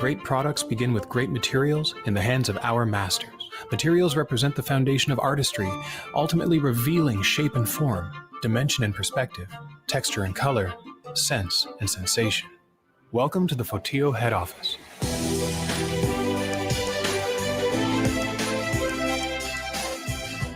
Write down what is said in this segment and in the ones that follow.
Great products begin with great materials in the hands of our masters. Materials represent the foundation of artistry, ultimately revealing shape and form, dimension and perspective, texture and color, sense and sensation. Welcome to the FOTIU head office.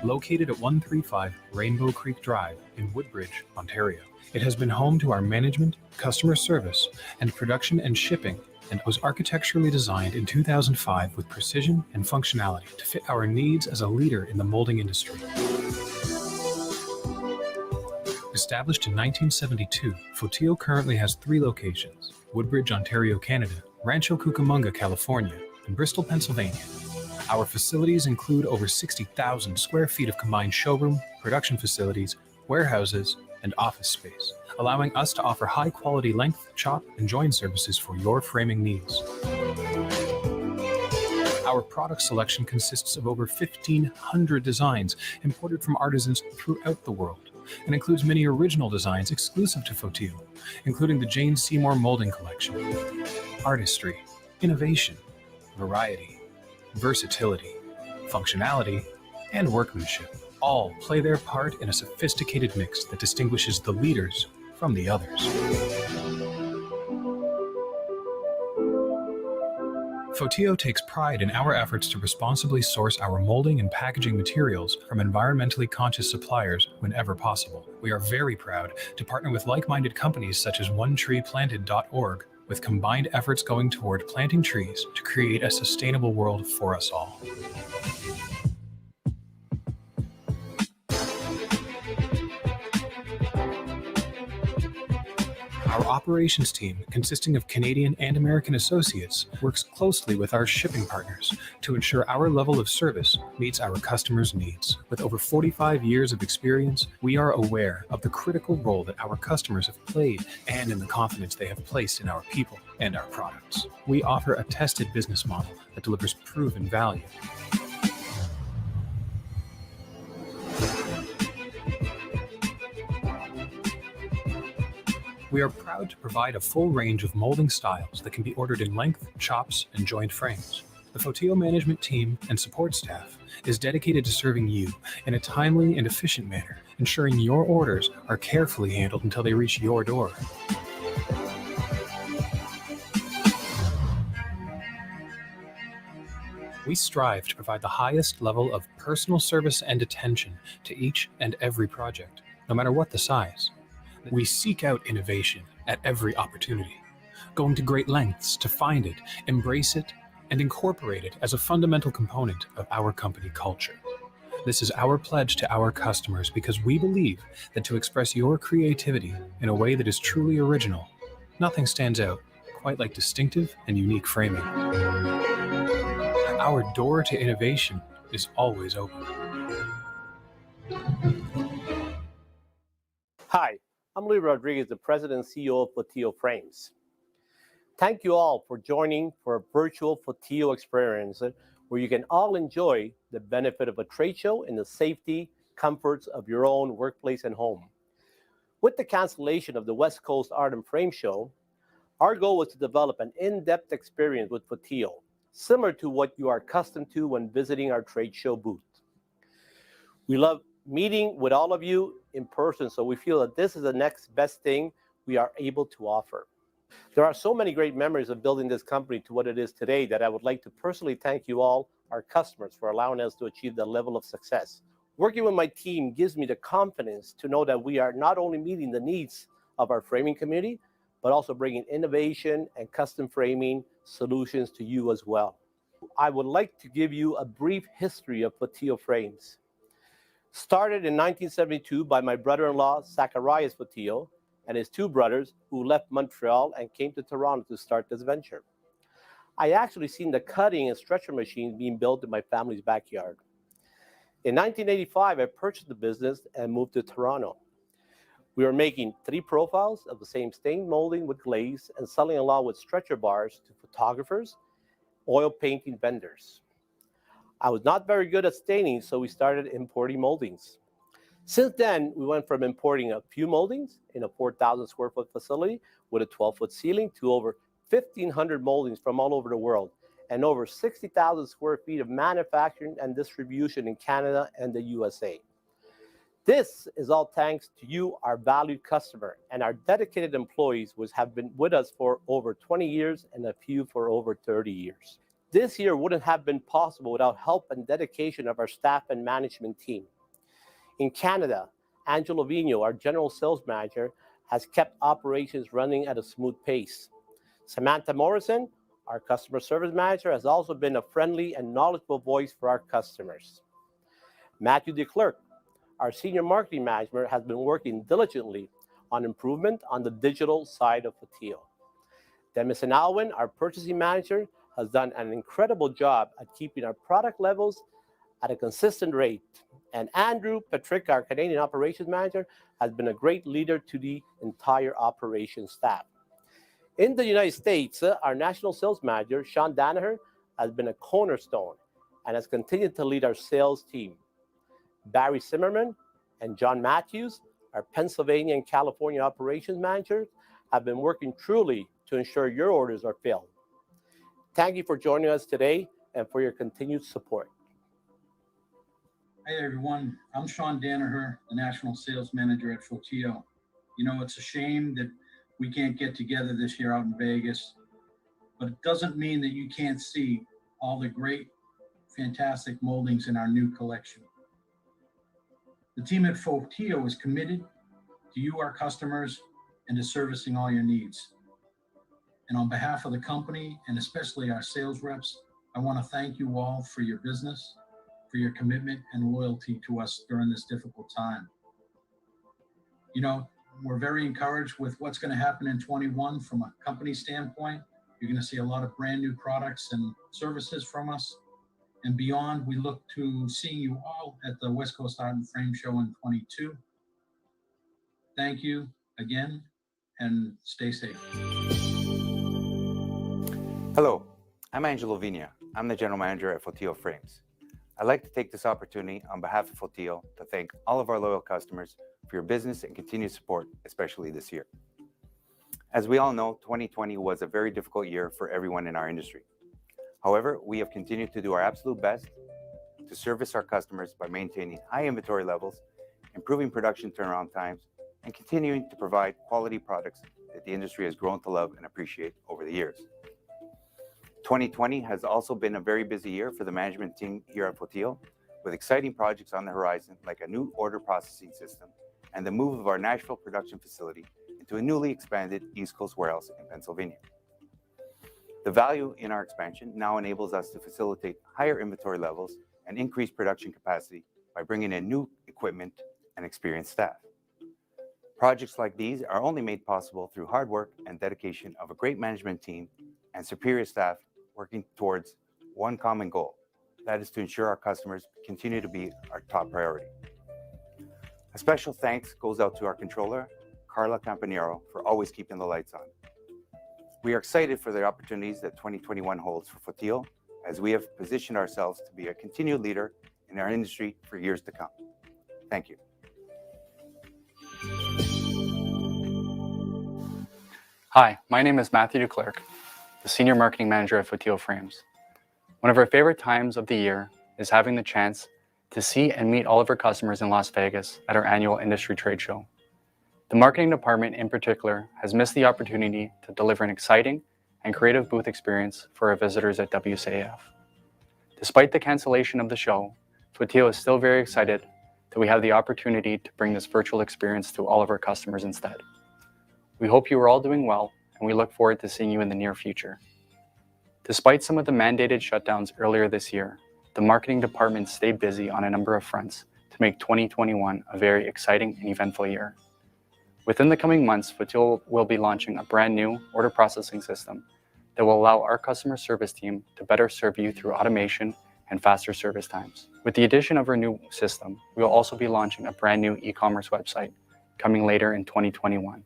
Located at 135 Rainbow Creek Drive in Woodbridge, Ontario. It has been home to our management, customer service, and production and shipping, and was architecturally designed in 2005 with precision and functionality to fit our needs as a leader in the molding industry. Established in 1972, FOTIU currently has 3 locations: Woodbridge, Ontario, Canada, Rancho Cucamonga, California, and Bristol, Pennsylvania. Our facilities include over 60,000 square feet of combined showroom, production facilities, warehouses, and office space, allowing us to offer high-quality length, chop, and join services for your framing needs. Our product selection consists of over 1,500 designs imported from artisans throughout the world, and includes many original designs exclusive to FOTIU, including the Jane Seymour Molding Collection. Artistry, innovation, variety, versatility, functionality, and workmanship all play their part in a sophisticated mix that distinguishes the leaders from the others. FOTIU takes pride in our efforts to responsibly source our molding and packaging materials from environmentally conscious suppliers whenever possible. We are very proud to partner with like-minded companies such as OneTreePlanted.org, with combined efforts going toward planting trees to create a sustainable world for us all. Our operations team, consisting of Canadian and American associates, works closely with our shipping partners to ensure our level of service meets our customers' needs. With over 45 years of experience, we are aware of the critical role that our customers have played and in the confidence they have placed in our people and our products. We offer a tested business model that delivers proven value. We are proud to provide a full range of molding styles that can be ordered in length, chops, and joint frames. The FOTIU management team and support staff is dedicated to serving you in a timely and efficient manner, ensuring your orders are carefully handled until they reach your door. We strive to provide the highest level of personal service and attention to each and every project, no matter what the size. We seek out innovation at every opportunity, going to great lengths to find it, embrace it, and incorporate it as a fundamental component of our company culture. This is our pledge to our customers because we believe that to express your creativity in a way that is truly original, nothing stands out quite like distinctive and unique framing. Our door to innovation is always open. Hi. I'm Louis Rodriguez, the President and CEO of FOTIU Frames. Thank you all for joining for a virtual FOTIU experience where you can all enjoy the benefit of a trade show in the safety, comforts of your own workplace and home. With the cancellation of the West Coast Art and Frame Show, our goal was to develop an in-depth experience with FOTIU, similar to what you are accustomed to when visiting our trade show booth. We love meeting with all of you in person, so we feel that this is the next best thing we are able to offer. There are so many great memories of building this company to what it is today that I would like to personally thank you all, our customers, for allowing us to achieve that level of success. Working with my team gives me the confidence to know that we are not only meeting the needs of our framing community, but also bringing innovation and custom framing solutions to you as well. I would like to give you a brief history of FOTIU Frames. Started in 1972 by my brother-in-law, Zacharias FOTIU, and his 2 brothers who left Montreal and came to Toronto to start this venture. I actually seen the cutting and stretcher machines being built in my family's backyard. In 1985, I purchased the business and moved to Toronto. We were making 3 profiles of the same stain molding with glaze and selling along with stretcher bars to photographers, oil painting vendors. I was not very good at staining, so we started importing moldings. Since then, we went from importing a few moldings in a 4,000 square foot facility with a 12-foot ceiling to over 1,500 moldings from all over the world, and over 60,000 square feet of manufacturing and distribution in Canada and the USA. This is all thanks to you, our valued customer, and our dedicated employees, which have been with us for over 20 years and a few for over 30 years. This year wouldn't have been possible without help and dedication of our staff and management team. In Canada, Angelo Vigno, our General Sales Manager, has kept operations running at a smooth pace. Samantha Morrison, our Customer Service Manager, has also been a friendly and knowledgeable voice for our customers. Matthew DeClerc, our Senior Marketing Manager, has been working diligently on improvement on the digital side of FOTIU. Demison Alwyn, our Purchasing Manager, has done an incredible job at keeping our product levels at a consistent rate. And Andrew Patrick, our Canadian Operations Manager, has been a great leader to the entire operations staff. In the United States, our National Sales Manager, Sean Danaher, has been a cornerstone and has continued to lead our sales team. Barry Zimmerman and John Matthews, our Pennsylvania and California Operations Managers, have been working truly to ensure your orders are filled. Thank you for joining us today and for your continued support. Hey everyone, I'm Sean Danaher, the National Sales Manager at FOTIU. You know, it's a shame that we can't get together this year out in Vegas, but it doesn't mean that you can't see all the great, fantastic moldings in our new collection. The team at FOTIU is committed to you, our customers, and to servicing all your needs. And on behalf of the company, and especially our sales reps, I want to thank you all for your business, for your commitment and loyalty to us during this difficult time. You know, we're very encouraged with what's going to happen in 21 from a company standpoint. You're going to see a lot of brand new products and services from us. And beyond, we look to seeing you all at the West Coast Art and Frame Show in 22. Thank you again, and stay safe. Hello, I'm Angelo Vigna. I'm the General Manager at FOTIU Frames. I'd like to take this opportunity on behalf of FOTIU to thank all of our loyal customers for your business and continued support, especially this year. As we all know, 2020 was a very difficult year for everyone in our industry. However, we have continued to do our absolute best to service our customers by maintaining high inventory levels, improving production turnaround times, and continuing to provide quality products that the industry has grown to love and appreciate over the years. 2020 has also been a very busy year for the management team here at FOTIU, with exciting projects on the horizon like a new order processing system and the move of our Nashville production facility into a newly expanded East Coast warehouse in Pennsylvania. The value in our expansion now enables us to facilitate higher inventory levels and increase production capacity by bringing in new equipment and experienced staff. Projects like these are only made possible through hard work and dedication of a great management team and superior staff working towards one common goal, that is to ensure our customers continue to be our top priority. A special thanks goes out to our controller, Carla Campanero, for always keeping the lights on. We are excited for the opportunities that 2021 holds for FOTIU, as we have positioned ourselves to be a continued leader in our industry for years to come. Thank you. Hi, my name is Matthew DeClerc, the Senior Marketing Manager at FOTIU Frames. One of our favorite times of the year is having the chance to see and meet all of our customers in Las Vegas at our annual industry trade show. The marketing department in particular has missed the opportunity to deliver an exciting and creative booth experience for our visitors at WCAF. Despite the cancellation of the show, FOTIU is still very excited that we have the opportunity to bring this virtual experience to all of our customers instead. We hope you are all doing well, and we look forward to seeing you in the near future. Despite some of the mandated shutdowns earlier this year, the marketing department stayed busy on a number of fronts to make 2021 a very exciting and eventful year. Within the coming months, FOTIU will be launching a brand new order processing system that will allow our customer service team to better serve you through automation and faster service times. With the addition of our new system, we will also be launching a brand new e-commerce website coming later in 2021.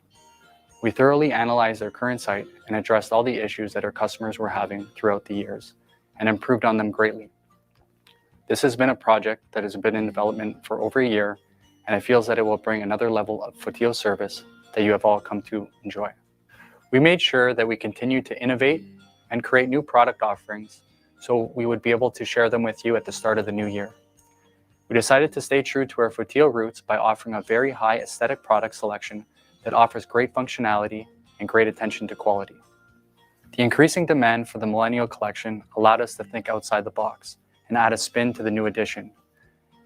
We thoroughly analyzed our current site and addressed all the issues that our customers were having throughout the years and improved on them greatly. This has been a project that has been in development for over a year, and it feels that it will bring another level of FOTIU service that you have all come to enjoy. We made sure that we continued to innovate and create new product offerings so we would be able to share them with you at the start of the new year. We decided to stay true to our FOTIU roots by offering a very high aesthetic product selection that offers great functionality and great attention to quality. The increasing demand for the Millennial Collection allowed us to think outside the box and add a spin to the new edition.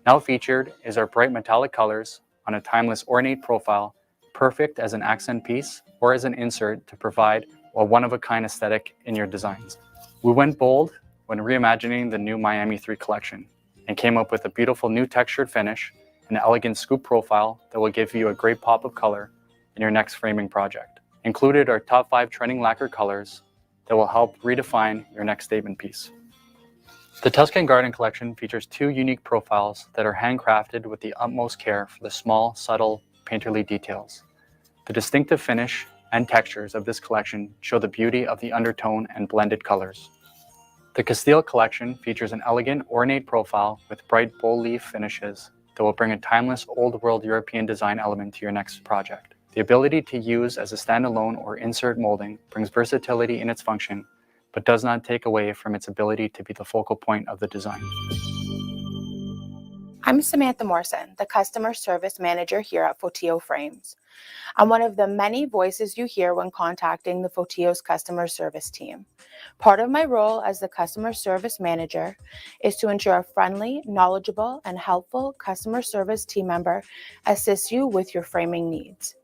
Now featured is our bright metallic colors on a timeless ornate profile, perfect as an accent piece or as an insert to provide a one-of-a-kind aesthetic in your designs. We went bold when reimagining the new Miami 3 collection and came up with a beautiful new textured finish and an elegant scoop profile that will give you a great pop of color in your next framing project. Included are top 5 trending lacquer colors that will help redefine your next statement piece. The Tuscan Garden collection features 2 unique profiles that are handcrafted with the utmost care for the small, subtle, painterly details. The distinctive finish and textures of this collection show the beauty of the undertone and blended colors. The Castile collection features an elegant, ornate profile with bright bold leaf finishes that will bring a timeless, old-world European design element to your next project. The ability to use as a standalone or insert molding brings versatility in its function, but does not take away from its ability to be the focal point of the design. I'm Samantha Morrison, the Customer Service Manager here at FOTIU Frames. I'm one of the many voices you hear when contacting the FOTIU's customer service team. Part of my role as the Customer Service Manager is to ensure a friendly, knowledgeable, and helpful customer service team member assists you with your framing needs.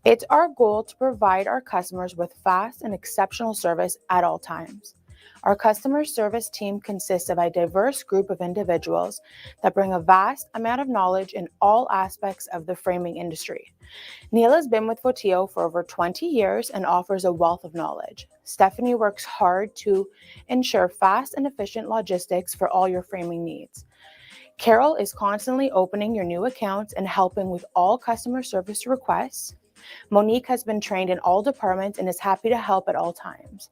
It's our goal to provide our customers with fast and exceptional service at all times. Our customer service team consists of a diverse group of individuals that bring a vast amount of knowledge in all aspects of the framing industry. Neil has been with FOTIU for over 20 years and offers a wealth of knowledge. Stephanie works hard to ensure fast and efficient logistics for all your framing needs. Carol is constantly opening your new accounts and helping with all customer service requests. Monique has been trained in all departments and is happy to help at all times.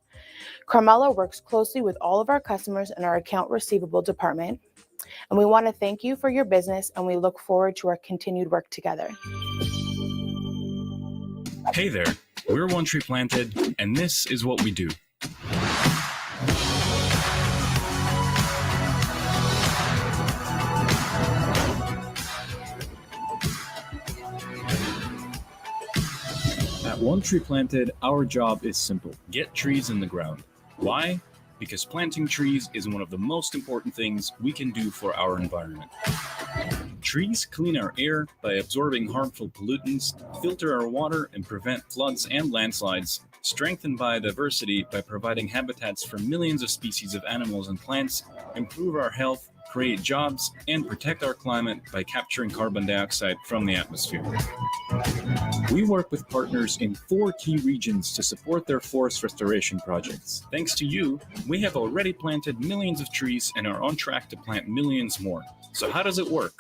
Carmela works closely with all of our customers in our account receivable department. And we want to thank you for your business, and we look forward to our continued work together. Hey there, we're One Tree Planted, and this is what we do. At One Tree Planted, our job is simple: get trees in the ground. Why? Because planting trees is one of the most important things we can do for our environment. Trees clean our air by absorbing harmful pollutants, filter our water, and prevent floods and landslides, strengthen biodiversity by providing habitats for millions of species of animals and plants, improve our health, create jobs, and protect our climate by capturing carbon dioxide from the atmosphere. We work with partners in 4 key regions to support their forest restoration projects. Thanks to you, we have already planted millions of trees and are on track to plant millions more. So how does it work?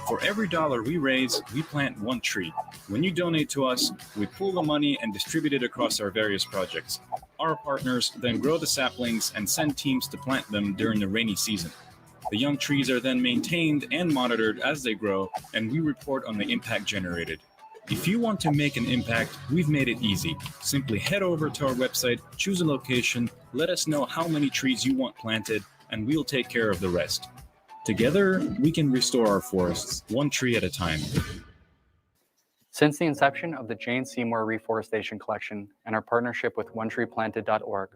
For every dollar we raise, we plant 1 tree. When you donate to us, we pool the money and distribute it across our various projects. Our partners then grow the saplings and send teams to plant them during the rainy season. The young trees are then maintained and monitored as they grow, and we report on the impact generated. If you want to make an impact, we've made it easy. Simply head over to our website, choose a location, let us know how many trees you want planted, and we'll take care of the rest. Together, we can restore our forests, 1 tree at a time. Since the inception of the Jane Seymour Reforestation Collection and our partnership with OneTreePlanted.org,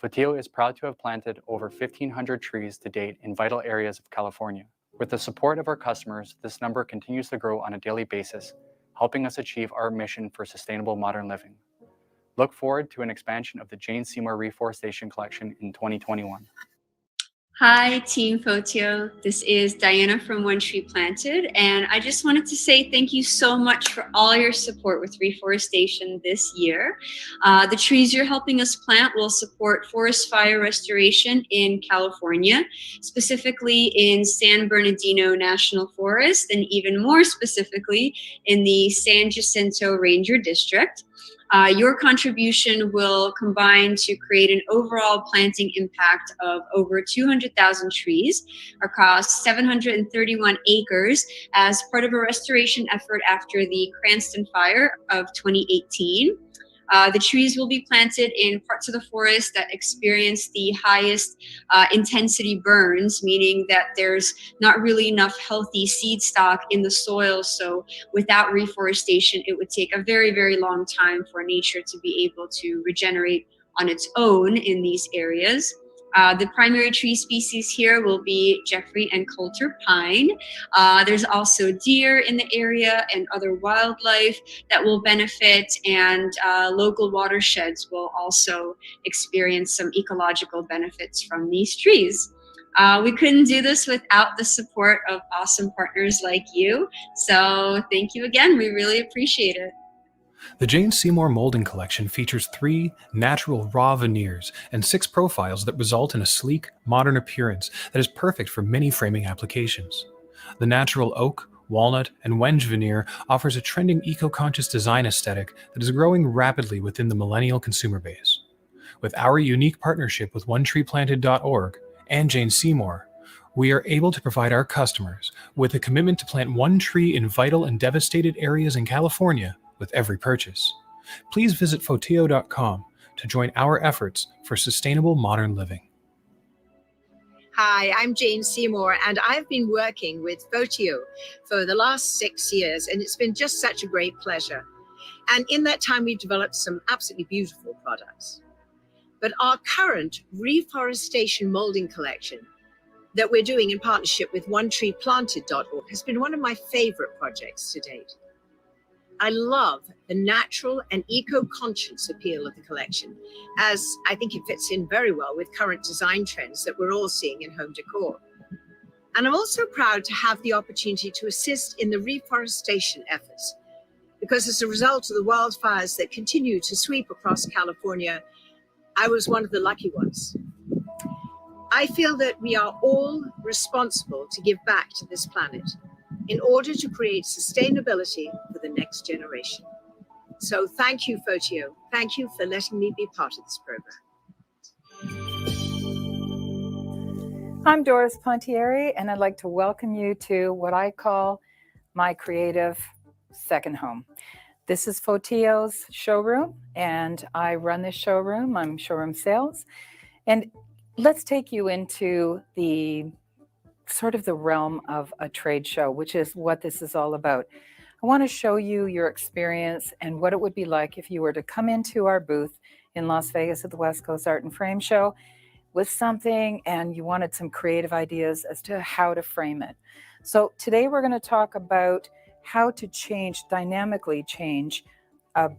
FOTIU is proud to have planted over 1,500 trees to date in vital areas of California. With the support of our customers, this number continues to grow on a daily basis, helping us achieve our mission for sustainable modern living. Look forward to an expansion of the Jane Seymour Reforestation Collection in 2021. Hi, Team FOTIU. This is Diana from One Tree Planted, and I just wanted to say thank you so much for all your support with reforestation this year. The trees you're helping us plant will support forest fire restoration in California, specifically in San Bernardino National Forest, and even more specifically in the San Jacinto Ranger District. Your contribution will combine to create an overall planting impact of over 200,000 trees across 731 acres as part of a restoration effort after the Cranston fire of 2018. The trees will be planted in parts of the forest that experience the highest intensity burns, meaning that there's not really enough healthy seed stock in the soil. So without reforestation, it would take a very, very long time for nature to be able to regenerate on its own in these areas. The primary tree species here will be Jeffrey and Coulter pine. There's also deer in the area and other wildlife that will benefit, and local watersheds will also experience some ecological benefits from these trees. We couldn't do this without the support of awesome partners like you. So thank you again. We really appreciate it. The Jane Seymour Molding Collection features 3 natural raw veneers and 6 profiles that result in a sleek, modern appearance that is perfect for many framing applications. The natural oak, walnut, and wenge veneer offers a trending eco-conscious design aesthetic that is growing rapidly within the millennial consumer base. With our unique partnership with OneTreePlanted.org and Jane Seymour, we are able to provide our customers with a commitment to plant 1 tree in vital and devastated areas in California with every purchase. Please visit FOTIOU.com to join our efforts for sustainable modern living. Hi, I'm Jane Seymour, and I've been working with FOTIOU for the last 6 years, and it's been just such a great pleasure. And in that time, we've developed some absolutely beautiful products. But our current reforestation molding collection that we're doing in partnership with OneTreePlanted.org has been one of my favorite projects to date. I love the natural and eco-conscious appeal of the collection, as I think it fits in very well with current design trends that we're all seeing in home decor. And I'm also proud to have the opportunity to assist in the reforestation efforts, because as a result of the wildfires that continue to sweep across California, I was one of the lucky ones. I feel that we are all responsible to give back to this planet in order to create sustainability for the next generation. So thank you, FOTIOU. Thank you for letting me be part of this program. I'm Doris Pontieri, and I'd like to welcome you to what I call my creative second home. This is FOTIOU's showroom, and I run this showroom. I'm showroom sales. And let's take you into the sort of the realm of a trade show, which is what this is all about. I want to show you your experience and what it would be like if you were to come into our booth in Las Vegas at the West Coast Art and Frame Show with something and you wanted some creative ideas as to how to frame it. So today we're going to talk about how to dynamically change a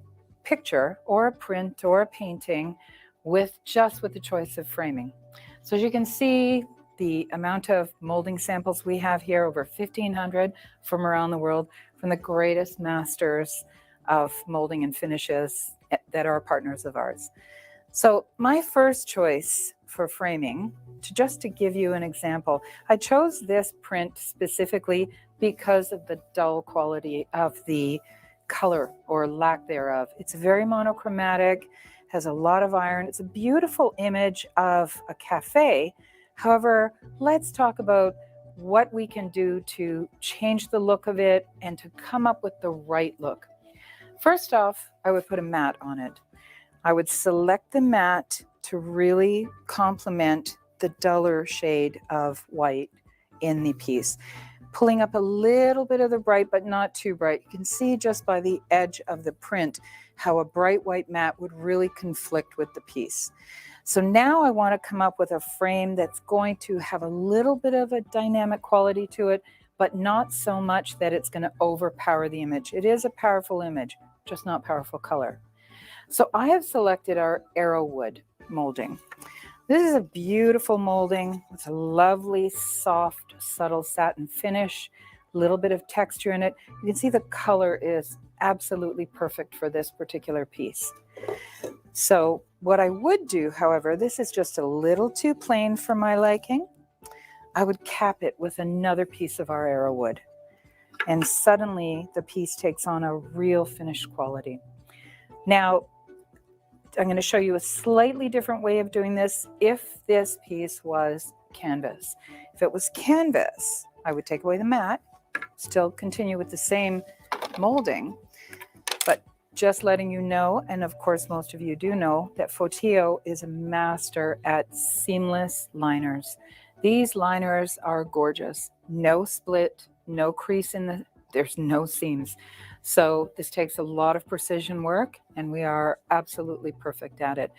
picture or a print or a painting with the choice of framing. So as you can see, the amount of molding samples we have here, over 1,500 from around the world, from the greatest masters of molding and finishes that are partners of ours. So my first choice for framing, just to give you an example, I chose this print specifically because of the dull quality of the color or lack thereof. It's very monochromatic, has a lot of iron. It's a beautiful image of a cafe. However, let's talk about what we can do to change the look of it and to come up with the right look. First off, I would put a mat on it. I would select the mat to really complement the duller shade of white in the piece. Pulling up a little bit of the bright, but not too bright. You can see just by the edge of the print how a bright white mat would really conflict with the piece. So now I want to come up with a frame that's going to have a little bit of a dynamic quality to it, but not so much that it's going to overpower the image. It is a powerful image, just not powerful color. So I have selected our arrowwood molding. This is a beautiful molding with a lovely, soft, subtle satin finish, a little bit of texture in it. You can see the color is absolutely perfect for this particular piece. So what I would do, however, this is just a little too plain for my liking. I would cap it with another piece of our arrowwood. And suddenly the piece takes on a real finished quality. Now, I'm going to show you a slightly different way of doing this if this piece was canvas. If it was canvas, I would take away the mat, still continue with the same molding, but just letting you know, and of course most of you do know, that FOTIU is a master at seamless liners. These liners are gorgeous. No split, no crease there's no seams. So this takes a lot of precision work, and we are absolutely perfect at it.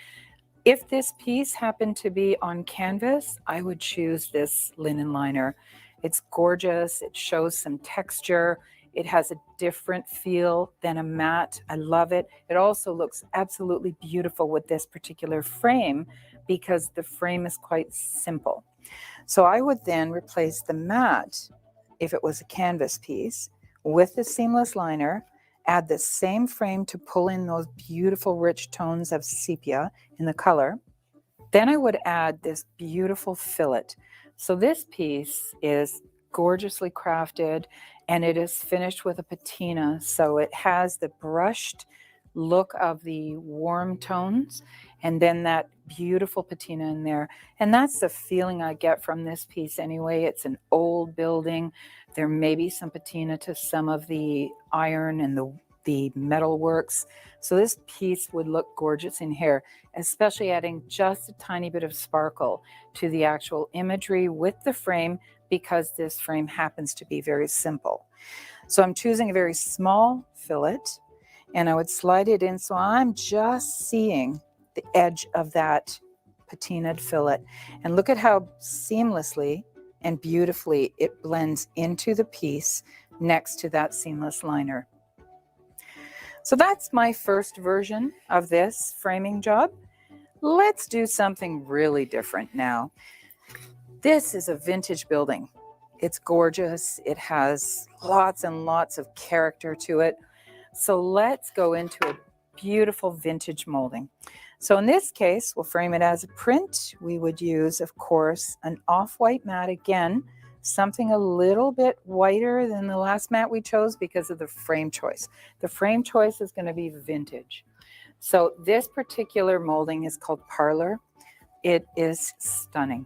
If this piece happened to be on canvas, I would choose this linen liner. It's gorgeous. It shows some texture. It has a different feel than a matte. I love it. It also looks absolutely beautiful with this particular frame because the frame is quite simple. So I would then replace the matte, if it was a canvas piece, with the seamless liner, add the same frame to pull in those beautiful rich tones of sepia in the color. Then I would add this beautiful fillet. So this piece is gorgeously crafted, and it is finished with a patina. So it has the brushed look of the warm tones and then that beautiful patina in there. And that's the feeling I get from this piece anyway. It's an old building. There may be some patina to some of the iron and the metal works. So this piece would look gorgeous in here, especially adding just a tiny bit of sparkle to the actual imagery with the frame, because this frame happens to be very simple. So I'm choosing a very small fillet, and I would slide it in so I'm just seeing the edge of that patinaed fillet. And look at how seamlessly and beautifully it blends into the piece next to that seamless liner. So that's my first version of this framing job. Let's do something really different now. This is a vintage building. It's gorgeous. It has lots and lots of character to it. So let's go into a beautiful vintage molding. So in this case, we'll frame it as a print. We would use, of course, an off-white mat again, something a little bit whiter than the last mat we chose because of the frame choice. The frame choice is going to be vintage. So this particular molding is called Parlor. It is stunning.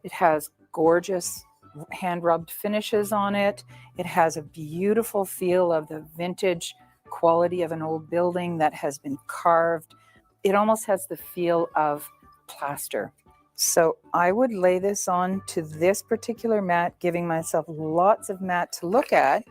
It has gorgeous hand-rubbed finishes on it. It has a beautiful feel of the vintage quality of an old building that has been carved. It almost has the feel of plaster. So I would lay this on to this particular mat, giving myself lots of mat to look at.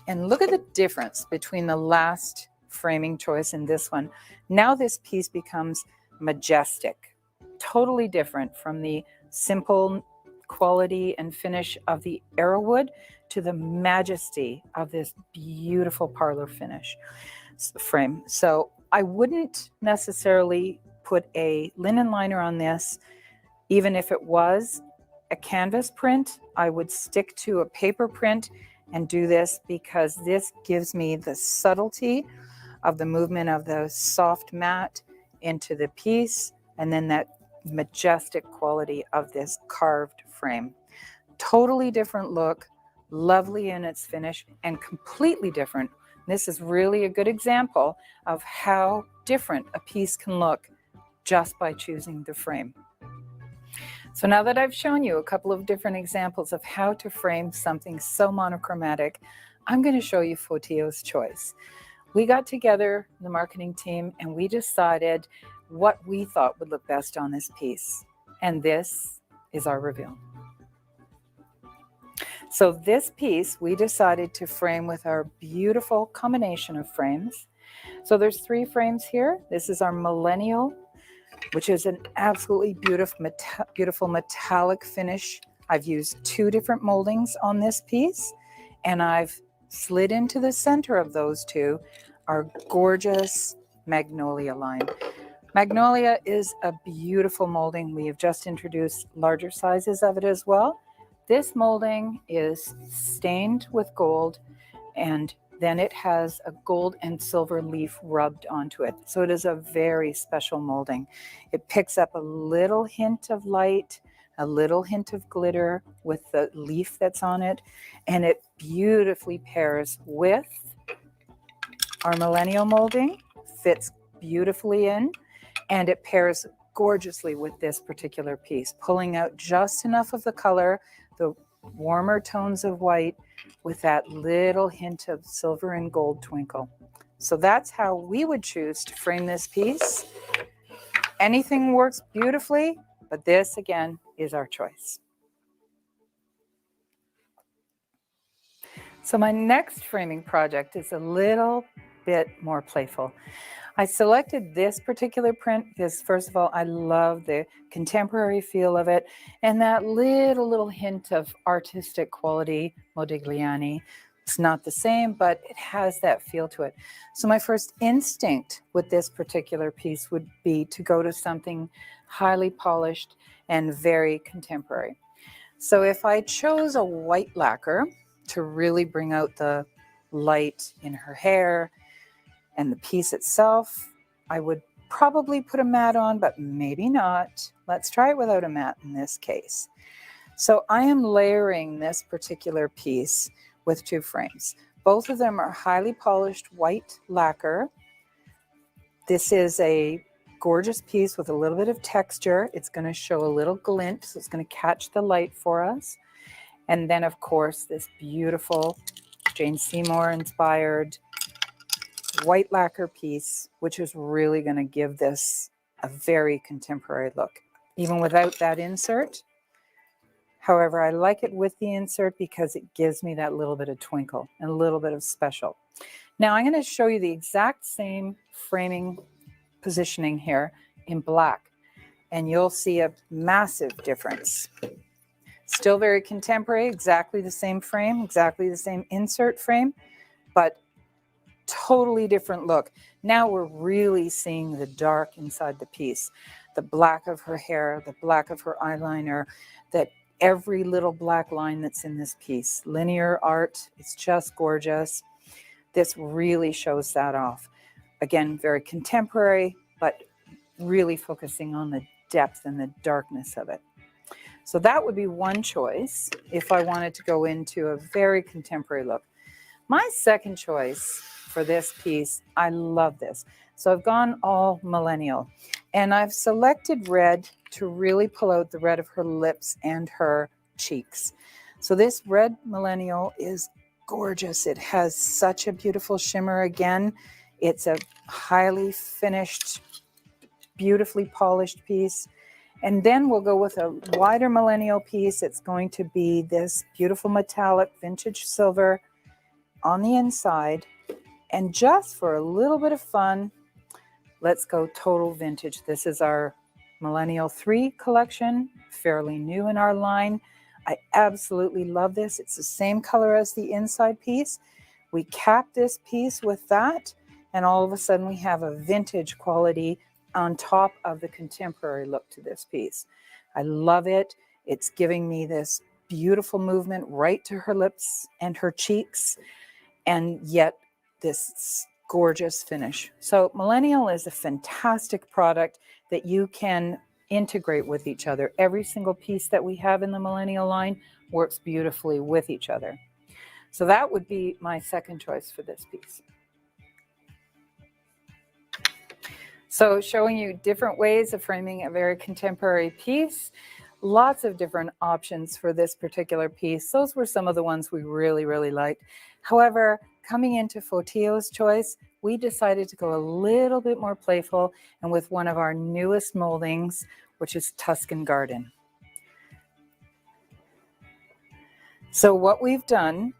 And look at the difference between the last framing choice and this one. Now this piece becomes majestic, totally different from the simple quality and finish of the arrowwood to the majesty of this beautiful parlor finish frame. So I wouldn't necessarily put a linen liner on this. Even if it was a canvas print, I would stick to a paper print and do this because this gives me the subtlety of the movement of the soft mat into the piece, and then that majestic quality of this carved frame. Totally different look, lovely in its finish, and completely different. This is really a good example of how different a piece can look just by choosing the frame. So now that I've shown you a couple of different examples of how to frame something so monochromatic, I'm going to show you FOTIU's choice. We got together, the marketing team, and we decided what we thought would look best on this piece. And this is our reveal. So this piece we decided to frame with our beautiful combination of frames. So there's 3 frames here. This is our Millennial, which is an absolutely beautiful metallic finish. I've used 2 different moldings on this piece, and I've slid into the center of those 2 our gorgeous Magnolia line. Magnolia is a beautiful molding. We have just introduced larger sizes of it as well. This molding is stained with gold, and then it has a gold and silver leaf rubbed onto it. So it is a very special molding. It picks up a little hint of light, a little hint of glitter with the leaf that's on it, and it beautifully pairs with our Millennial molding fits beautifully in, and it pairs gorgeously with this particular piece, pulling out just enough of the color, the warmer tones of white with that little hint of silver and gold twinkle. So that's how we would choose to frame this piece. Anything works beautifully, but this again is our choice. So my next framing project is a little bit more playful. I selected this particular print because, first of all, I love the contemporary feel of it and that little hint of artistic quality, Modigliani. It's not the same, but it has that feel to it. So my first instinct with this particular piece would be to go to something highly polished and very contemporary. So if I chose a white lacquer to really bring out the light in her hair and the piece itself, I would probably put a matte on, but maybe not. Let's try it without a matte in this case. So I am layering this particular piece with 2 frames. Both of them are highly polished white lacquer. This is a gorgeous piece with a little bit of texture. It's going to show a little glint, so it's going to catch the light for us. And then, of course, this beautiful Jane Seymour inspired white lacquer piece, which is really going to give this a very contemporary look, even without that insert. However, I like it with the insert because it gives me that little bit of twinkle and a little bit of special. Now I'm going to show you the exact same framing positioning here in black, and you'll see a massive difference. Still very contemporary, exactly the same frame, exactly the same insert frame, but totally different look. Now we're really seeing the dark inside the piece, the black of her hair, the black of her eyeliner, that every little black line that's in this piece. Linear art, it's just gorgeous. This really shows that off. Again, very contemporary, but really focusing on the depth and the darkness of it. So that would be one choice if I wanted to go into a very contemporary look. My second choice for this piece, I love this. So I've gone all millennial, and I've selected red to really pull out the red of her lips and her cheeks. So this red millennial is gorgeous. It has such a beautiful shimmer again. It's a highly finished, beautifully polished piece. And then we'll go with a wider millennial piece. It's going to be this beautiful metallic vintage silver on the inside. And just for a little bit of fun, let's go total vintage. This is our Millennial 3 collection, fairly new in our line. I absolutely love this. It's the same color as the inside piece. We cap this piece with that, and all of a sudden we have a vintage quality on top of the contemporary look to this piece. I love it. It's giving me this beautiful movement right to her lips and her cheeks, and yet this gorgeous finish. So Millennial is a fantastic product that you can integrate with each other. Every single piece that we have in the Millennial line works beautifully with each other. So that would be my second choice for this piece. So showing you different ways of framing a very contemporary piece. Lots of different options for this particular piece. Those were some of the ones we really liked. However, coming into FOTIU's choice, we decided to go a little bit more playful and with one of our newest moldings, which is Tuscan Garden. So what we've done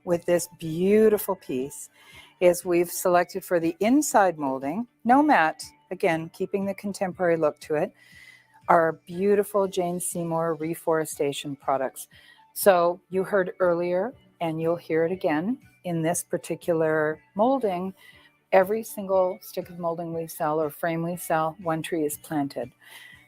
with this beautiful piece is we've selected for the inside molding, no matte, again, keeping the contemporary look to it, our beautiful Jane Seymour reforestation products. So you heard earlier, and you'll hear it again, in this particular molding, every single stick of molding we sell or frame we sell, one tree is planted.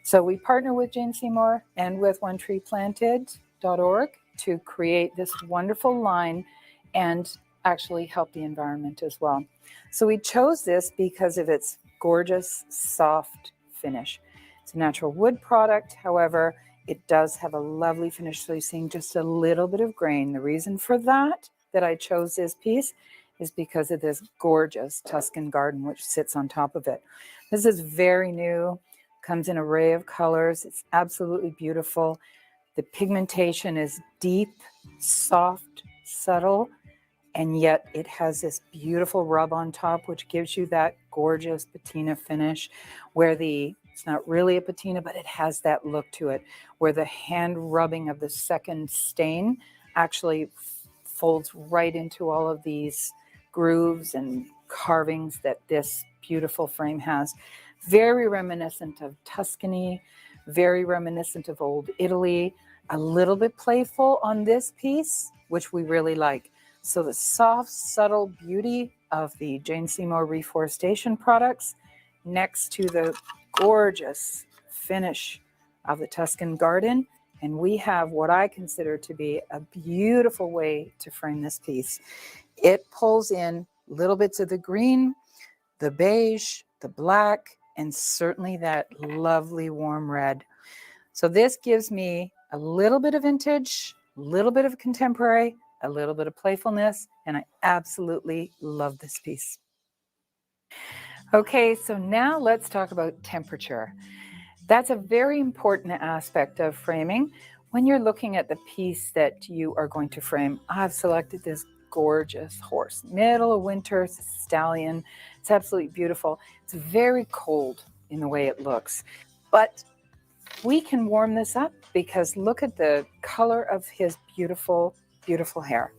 So we partner with Jane Seymour and with OneTreePlanted.org to create this wonderful line and actually help the environment as well. So we chose this because of its gorgeous, soft finish. It's a natural wood product, however, it does have a lovely finish, so you're seeing just a little bit of grain. The reason for that I chose this piece is because of this gorgeous Tuscan garden which sits on top of it. This is very new, comes in an array of colors. It's absolutely beautiful. The pigmentation is deep, soft, subtle, and yet it has this beautiful rub on top, which gives you that gorgeous patina finish where it's not really a patina, but it has that look to it, where the hand rubbing of the second stain actually folds right into all of these grooves and carvings that this beautiful frame has. Very reminiscent of Tuscany, very reminiscent of old Italy, a little bit playful on this piece, which we really like. So the soft, subtle beauty of the Jane Seymour Reforestation products next to the gorgeous finish of the Tuscan garden. And we have what I consider to be a beautiful way to frame this piece. It pulls in little bits of the green, the beige, the black, and certainly that lovely warm red. So this gives me a little bit of vintage, a little bit of contemporary, a little bit of playfulness, and I absolutely love this piece. Okay, so now let's talk about temperature. That's a very important aspect of framing. When you're looking at the piece that you are going to frame, I've selected this gorgeous horse, middle of winter, it's a stallion. It's absolutely beautiful. It's very cold in the way it looks, but we can warm this up because look at the color of his beautiful, beautiful hair.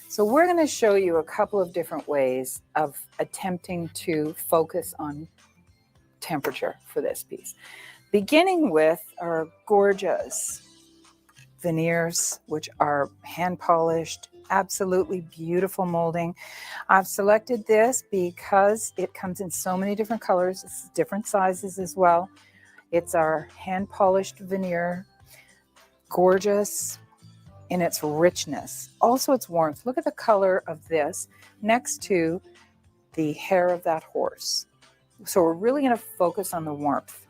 So we're going to show you a couple of different ways of attempting to focus on temperature for this piece. Beginning with our gorgeous veneers, which are hand polished, absolutely beautiful molding. I've selected this because it comes in so many different colors, it's different sizes as well. It's our hand polished veneer, gorgeous in its richness. Also its warmth. Look at the color of this next to the hair of that horse. So we're really going to focus on the warmth.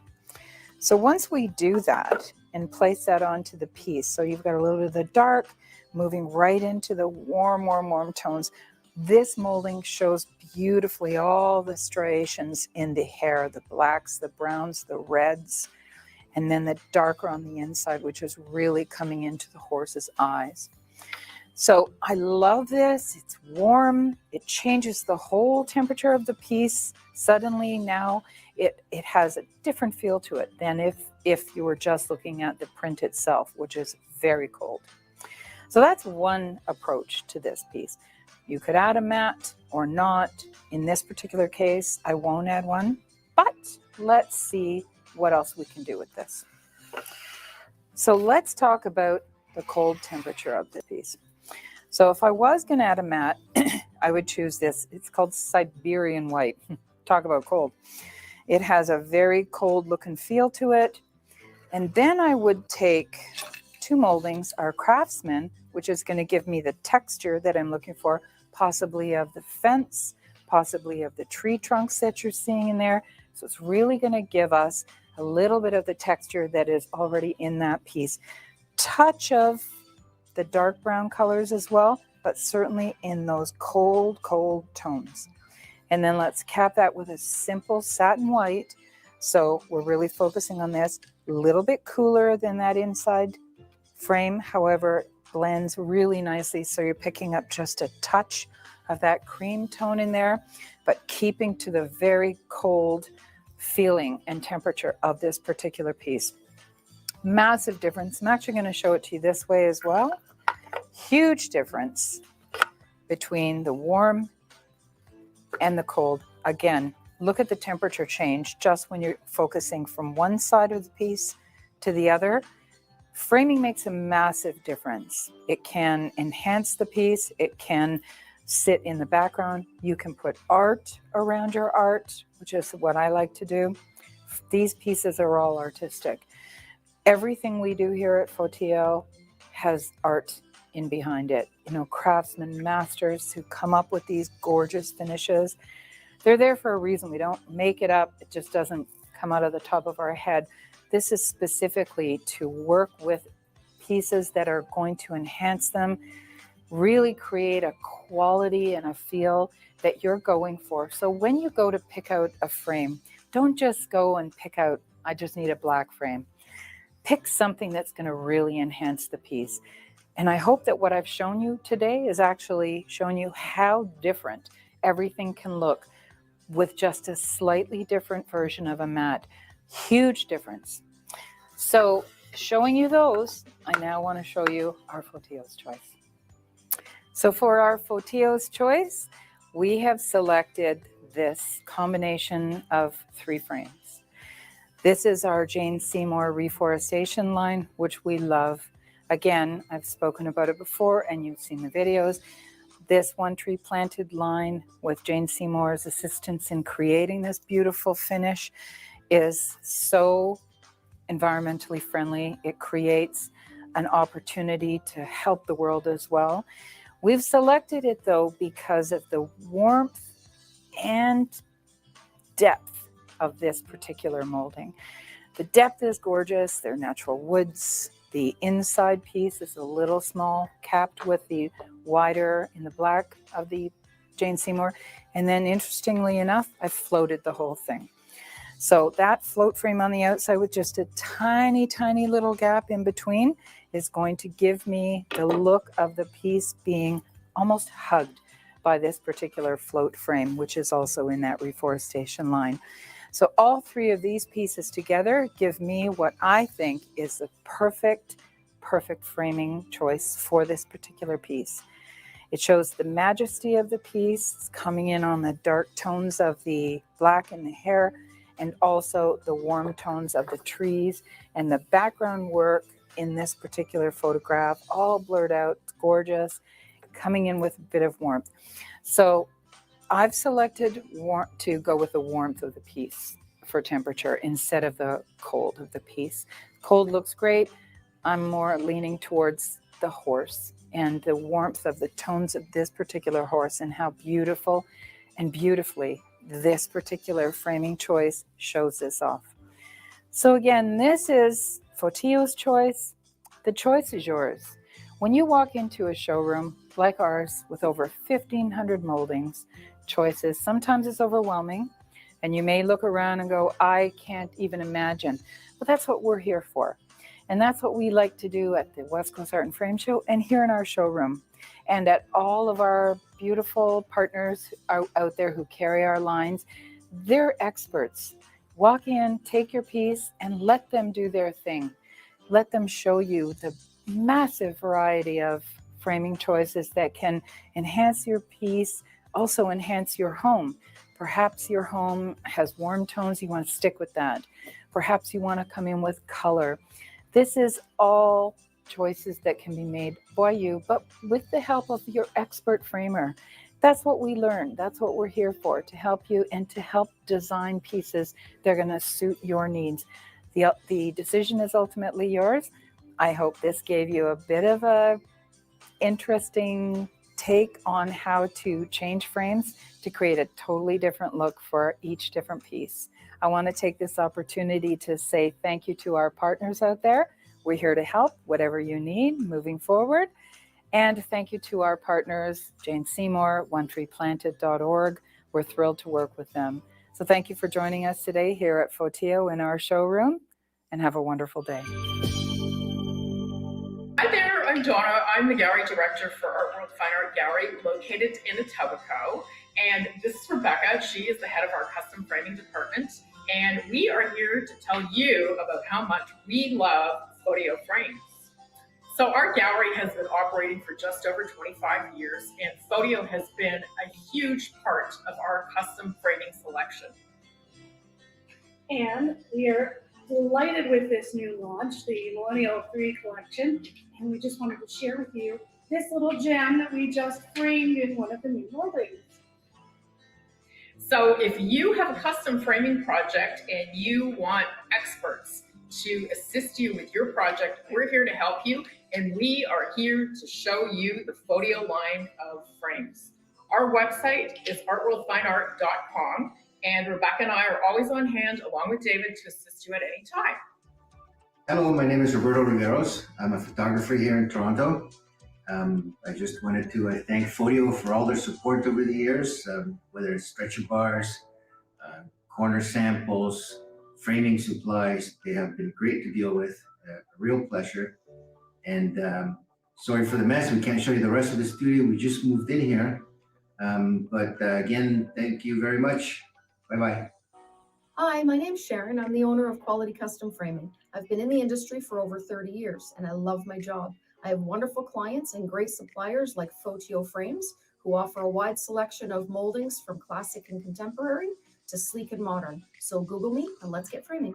So once we do that and place that onto the piece, so you've got a little bit of the dark moving right into the warm, warm, warm tones. This molding shows beautifully all the striations in the hair, the blacks, the browns, the reds, and then the darker on the inside, which is really coming into the horse's eyes. So I love this. It's warm. It changes the whole temperature of the piece. Suddenly now it has a different feel to it than if you were just looking at the print itself, which is very cold. So that's one approach to this piece. You could add a mat or not. In this particular case, I won't add one, but let's see what else we can do with this. So let's talk about the cold temperature of the piece. So if I was going to add a mat, I would choose this. It's called Siberian White. Talk about cold. It has a very cold look and feel to it. And then I would take two moldings, our Craftsman, which is going to give me the texture that I'm looking for, possibly of the fence, possibly of the tree trunks that you're seeing in there. So it's really going to give us a little bit of the texture that is already in that piece. Touch of the dark brown colors as well, but certainly in those cold, cold tones. And then let's cap that with a simple satin white. So we're really focusing on this. A little bit cooler than that inside frame, however, blends really nicely. So you're picking up just a touch of that cream tone in there, but keeping to the very cold feeling and temperature of this particular piece. Massive difference. I'm actually going to show it to you this way as well. Huge difference between the warm and the cold. Again, look at the temperature change just when you're focusing from one side of the piece to the other. Framing makes a massive difference. It can enhance the piece. It can sit in the background. You can put art around your art, which is what I like to do. These pieces are all artistic. Everything we do here at FOTIOU has art in behind it. You know, craftsmen, masters who come up with these gorgeous finishes. They're there for a reason. We don't make it up. It just doesn't come out of the top of our head. This is specifically to work with pieces that are going to enhance them really create a quality and a feel that you're going for. So when you go to pick out a frame, don't just go and pick out, I just need a black frame. Pick something that's going to really enhance the piece. And I hope that what I've shown you today is actually showing you how different everything can look with just a slightly different version of a mat. Huge difference. So showing you those, I now want to show you our FOTIOU's choice. So for our FOTIOU's choice, we have selected this combination of 3 frames. This is our Jane Seymour reforestation line, which we love. Again, I've spoken about it before and you've seen the videos. This One Tree Planted line with Jane Seymour's assistance in creating this beautiful finish is so environmentally friendly. It creates an opportunity to help the world as well. We've selected it though because of the warmth and depth of this particular molding. The depth is gorgeous. They're natural woods. The inside piece is a little small, capped with the wider in the black of the Jane Seymour. And then interestingly enough, I've floated the whole thing. So that float frame on the outside with just a tiny, tiny little gap in between is going to give me the look of the piece being almost hugged by this particular float frame, which is also in that reforestation line. So all 3 of these pieces together give me what I think is the perfect framing choice for this particular piece. It shows the majesty of the piece. It's coming in on the dark tones of the black in the hair and also the warm tones of the trees and the background work in this particular photograph, all blurred out, gorgeous, coming in with a bit of warmth. So I've selected to go with the warmth of the piece for temperature instead of the cold of the piece. Cold looks great. I'm more leaning towards the horse and the warmth of the tones of this particular horse and how beautiful and beautifully this particular framing choice shows this off. So again, this is FOTIOU's choice. The choice is yours. When you walk into a showroom like ours with over 1,500 moldings, choices, sometimes it's overwhelming and you may look around and go, I can't even imagine. But that's what we're here for. And that's what we like to do at the West Coast Art and Frame Show and here in our showroom. And at all of our beautiful partners out there who carry our lines, they're experts. Walk in, take your piece, and let them do their thing. Let them show you the massive variety of framing choices that can enhance your piece, also enhance your home. Perhaps your home has warm tones, you want to stick with that. Perhaps you want to come in with color. This is all choices that can be made by you, but with the help of your expert framer. That's what we learn. That's what we're here for, to help you and to help design pieces that are going to suit your needs. The decision is ultimately yours. I hope this gave you a bit of a interesting take on how to change frames to create a totally different look for each different piece. I want to take this opportunity to say thank you to our partners out there. We're here to help whatever you need moving forward. And thank you to our partners, Jane Seymour, OneTreePlanted.org. We're thrilled to work with them. So thank you for joining us today here at FOTIOU in our showroom, and have a wonderful day. Hi there, I'm Donna. I'm the gallery director for Art World Fine Art Gallery located in Etobicoke. And this is Rebecca. She is the head of our custom framing department. And we are here to tell you about how much we love FOTIOU frames. So our gallery has been operating for just over 25 years, and FOTIOU has been a huge part of our custom framing selection. And we are delighted with this new launch, the Millennial 3 collection, and we just wanted to share with you this little gem that we just framed in one of the new moldings. So if you have a custom framing project and you want experts to assist you with your project, we're here to help you, and we are here to show you the FOTIOU line of frames. Our website is artworldfineart.com, and Rebecca and I are always on hand, along with David, to assist you at any time. Hello, my name is Roberto Riveros. I'm a photographer here in Toronto. I just wanted to thank FOTIU for all their support over the years, whether it's stretcher bars, corner samples, framing supplies. They have been great to deal with, a real pleasure. And sorry for the mess. We can't show you the rest of the studio. We just moved in here. But again, thank you very much. Bye-bye. Hi, my name's Sharon. I'm the owner of Quality Custom Framing. I've been in the industry for over 30 years and I love my job. I have wonderful clients and great suppliers like FOTIU Frames, who offer a wide selection of moldings from classic and contemporary to sleek and modern. So Google me and let's get framing.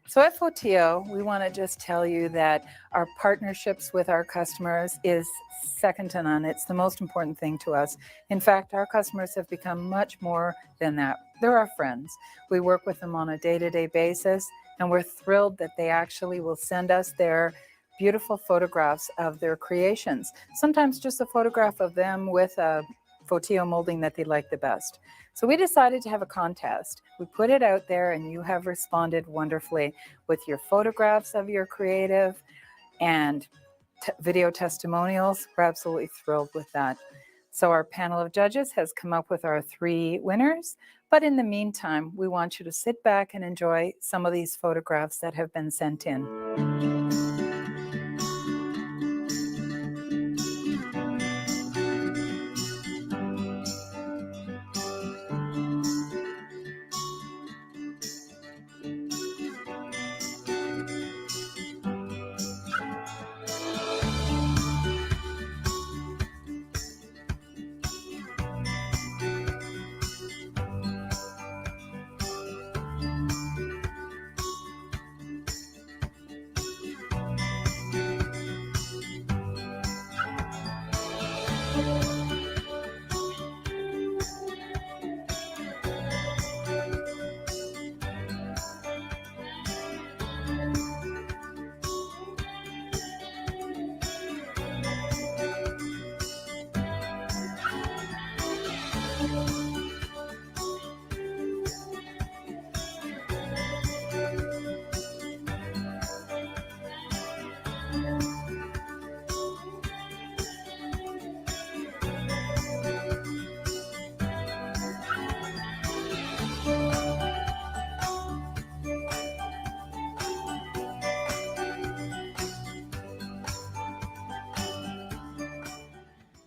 So at FOTIU, we want to just tell you that our partnerships with our customers is second to none. It's the most important thing to us. In fact, our customers have become much more than that. They're our friends. We work with them on a day-to-day basis, and we're thrilled that they actually will send us their beautiful photographs of their creations. Sometimes just a photograph of them with a FOTIU molding that they like the best. So we decided to have a contest. We put it out there and you have responded wonderfully with your photographs of your creative and video testimonials. We're absolutely thrilled with that. So our panel of judges has come up with our 3 winners. But in the meantime, we want you to sit back and enjoy some of these photographs that have been sent in.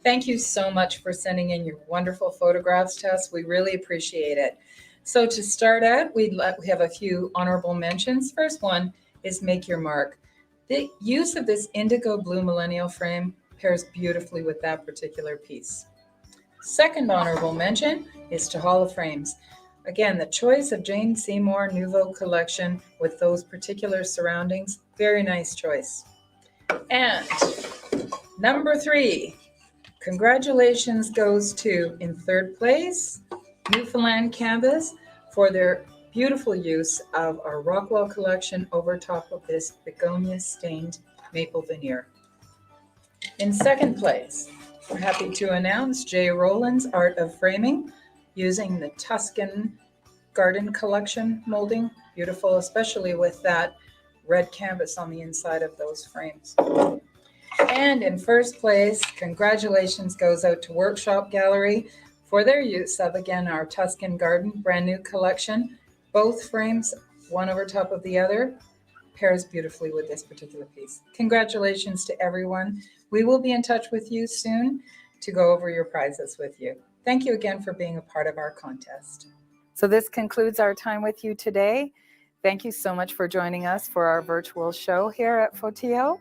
Thank you so much for sending in your wonderful photographs to us. We really appreciate it. So to start out, we have a few honorable mentions. First one is Make Your Mark. The use of this indigo blue millennial frame pairs beautifully with that particular piece. Second honorable mention is to Hall of Frames. Again, the choice of Jane Seymour Nouveau collection with those particular surroundings, very nice choice. And number 3, congratulations goes to, in third place, Newfoundland Canvas for their beautiful use of our Rockwell collection over top of this begonia stained maple veneer. In second place, we're happy to announce Jay Rowland's Art of Framing using the Tuscan Garden Collection molding. Beautiful, especially with that red canvas on the inside of those frames. And in first place, congratulations goes out to Workshop Gallery for their use of, again, our Tuscan Garden brand new collection. Both frames, one over top of the other, pairs beautifully with this particular piece. Congratulations to everyone. We will be in touch with you soon to go over your prizes with you. Thank you again for being a part of our contest. So this concludes our time with you today. Thank you so much for joining us for our virtual show here at FOTIU.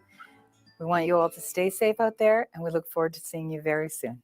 We want you all to stay safe out there, and we look forward to seeing you very soon.